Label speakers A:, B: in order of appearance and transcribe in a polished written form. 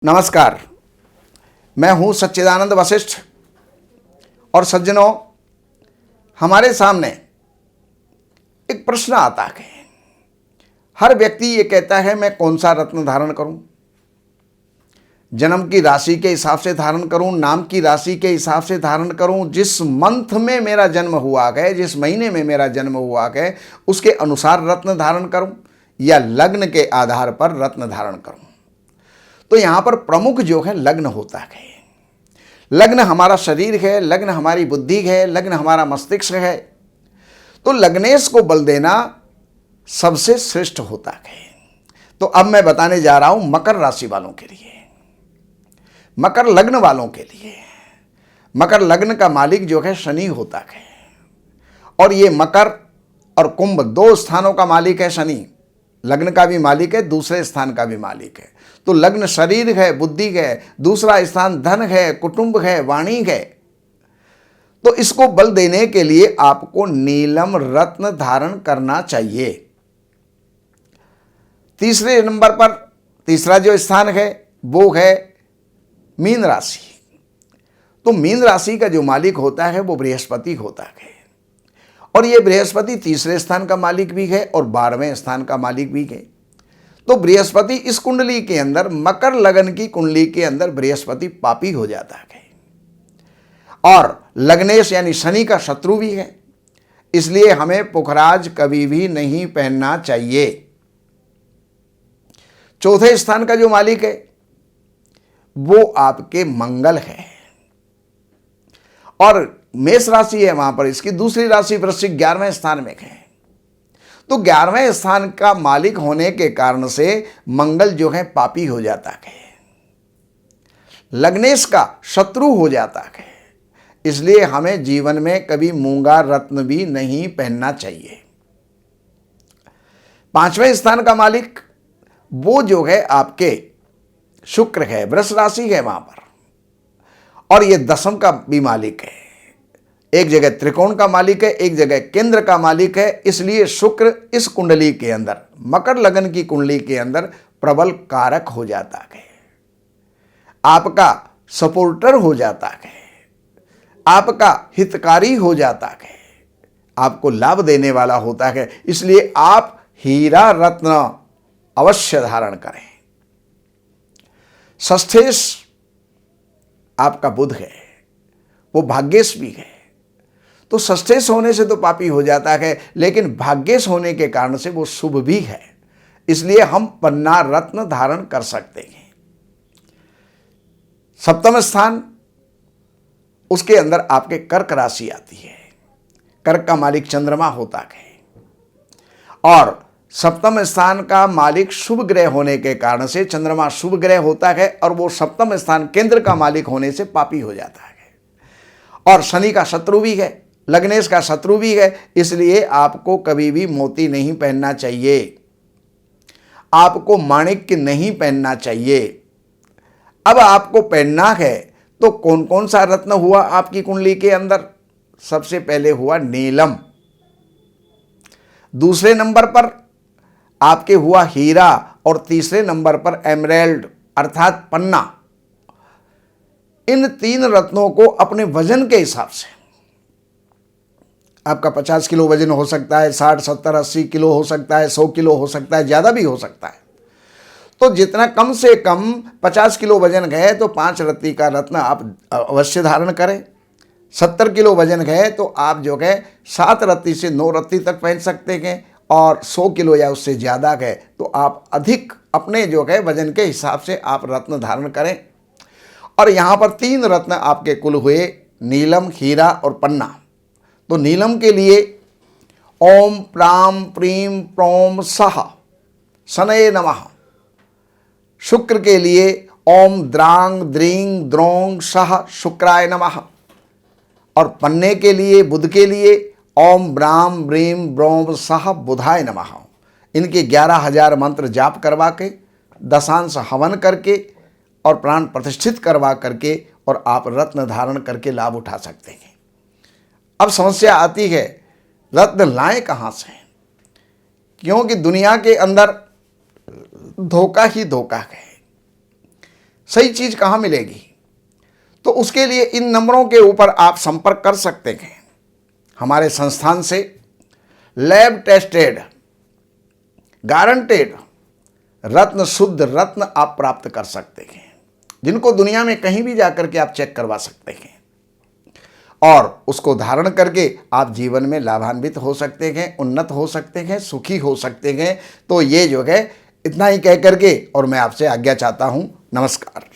A: नमस्कार, मैं हूं सच्चिदानंद वशिष्ठ और सज्जनों, हमारे सामने एक प्रश्न आता है। हर व्यक्ति ये कहता है मैं कौन सा रत्न धारण करूं, जन्म की राशि के हिसाब से धारण करूं, नाम की राशि के हिसाब से धारण करूं, जिस मंथ में मेरा जन्म हुआ है, जिस महीने में मेरा जन्म हुआ है उसके अनुसार रत्न धारण करूं या लग्न के आधार पर रत्न धारण करूं। तो यहां पर प्रमुख जो है लग्न होता है। लग्न हमारा शरीर है, लग्न हमारी बुद्धि है, लग्न हमारा मस्तिष्क है। तो लग्नेश को बल देना सबसे श्रेष्ठ होता है। तो अब मैं बताने जा रहा हूं मकर राशि वालों के लिए, मकर लग्न वालों के लिए। मकर लग्न का मालिक जो है शनि होता है और ये मकर और कुंभ दो स्थानों का मालिक है। शनि लग्न का भी मालिक है, दूसरे स्थान का भी मालिक है। तो लग्न शरीर है, बुद्धि है, दूसरा स्थान धन है, कुटुंब है, वाणी है। तो इसको बल देने के लिए आपको नीलम रत्न धारण करना चाहिए। तीसरे नंबर पर तीसरा जो स्थान है वो है मीन राशि। तो मीन राशि का जो मालिक होता है वो बृहस्पति होता है और ये बृहस्पति तीसरे स्थान का मालिक भी है और 12वें स्थान का मालिक भी है। तो बृहस्पति इस कुंडली के अंदर, मकर लगन की कुंडली के अंदर बृहस्पति पापी हो जाता है और लग्नेश यानी शनि का शत्रु भी है। इसलिए हमें पुखराज कभी भी नहीं पहनना चाहिए। चौथे स्थान का जो मालिक है वो आपके मंगल है और मेष राशि है, वहां पर इसकी दूसरी राशि वृश्चिक 11वें स्थान में है। तो 11वें स्थान का मालिक होने के कारण से मंगल जो है पापी हो जाता है, लग्नेश का शत्रु हो जाता है। इसलिए हमें जीवन में कभी मूंगा रत्न भी नहीं पहनना चाहिए। 5वें स्थान का मालिक वो जो है आपके शुक्र है, वृष राशि है वहां पर और ये दशम का भी मालिक है। एक जगह त्रिकोण का मालिक है, एक जगह केंद्र का मालिक है। इसलिए शुक्र इस कुंडली के अंदर, मकर लगन की कुंडली के अंदर प्रबल कारक हो जाता है, आपका सपोर्टर हो जाता है, आपका हितकारी हो जाता है, आपको लाभ देने वाला होता है। इसलिए आप हीरा रत्न अवश्य धारण करें। षष्ठेश आपका बुध है, वो भाग्येश भी है। तो षष्ठेश होने से तो पापी हो जाता है, लेकिन भाग्येश होने के कारण से वो शुभ भी है। इसलिए हम पन्ना रत्न धारण कर सकते हैं। सप्तम स्थान उसके अंदर आपके कर्क राशि आती है। कर्क का मालिक चंद्रमा होता है और सप्तम स्थान का मालिक शुभ ग्रह होने के कारण से, चंद्रमा शुभ ग्रह होता है और वो सप्तम स्थान केंद्र का मालिक होने से पापी हो जाता है और शनि का शत्रु भी है, लग्नेश का शत्रु भी है। इसलिए आपको कभी भी मोती नहीं पहनना चाहिए, आपको माणिक्य नहीं पहनना चाहिए। अब आपको पहनना है तो कौन कौन सा रत्न हुआ आपकी कुंडली के अंदर? सबसे पहले हुआ नीलम, दूसरे नंबर पर आपके हुआ हीरा और तीसरे नंबर पर एमराल्ड अर्थात पन्ना। इन तीन रत्नों को अपने वजन के हिसाब से, आपका 50 किलो वजन हो सकता है, 60, 70, 80 किलो हो सकता है, 100 किलो हो सकता है, ज़्यादा भी हो सकता है। तो जितना कम से कम 50 किलो वजन है तो 5 रत्ती का रत्न आप अवश्य धारण करें। 70 किलो वजन है तो आप जो है 7 रत्ती से 9 रत्ती तक पहन सकते हैं और 100 किलो या उससे ज़्यादा है तो आप अधिक अपने जो है वजन के हिसाब से आप रत्न धारण करें। और यहाँ पर 3 रत्न आपके कुल हुए, नीलम, हीरा और पन्ना। तो नीलम के लिए ओम प्राम प्रीम प्रोम सह शनये नमः। शुक्र के लिए ओम द्रांग द्रींग द्रोंग सह शुक्राय नमः। और पन्ने के लिए, बुध के लिए ओम ब्राम ब्रीम ब्रोम सह बुधाय नमः। इनके 11,000 मंत्र जाप करवा के, दशांश हवन करके और प्राण प्रतिष्ठित करवा करके और आप रत्न धारण करके लाभ उठा सकते हैं। अब समस्या आती है रत्न लाएं कहाँ से? क्योंकि दुनिया के अंदर धोखा ही धोखा है। सही चीज़ कहाँ मिलेगी? तो उसके लिए इन नंबरों के ऊपर आप संपर्क कर सकते हैं। हमारे संस्थान से लैब टेस्टेड, गारंटेड रत्न, शुद्ध रत्न आप प्राप्त कर सकते हैं, जिनको दुनिया में कहीं भी जाकर के आप चेक करवा सकते हैं और उसको धारण करके आप जीवन में लाभान्वित हो सकते हैं, उन्नत हो सकते हैं, सुखी हो सकते हैं। तो ये जो है इतना ही कह करके और मैं आपसे आज्ञा चाहता हूँ। नमस्कार।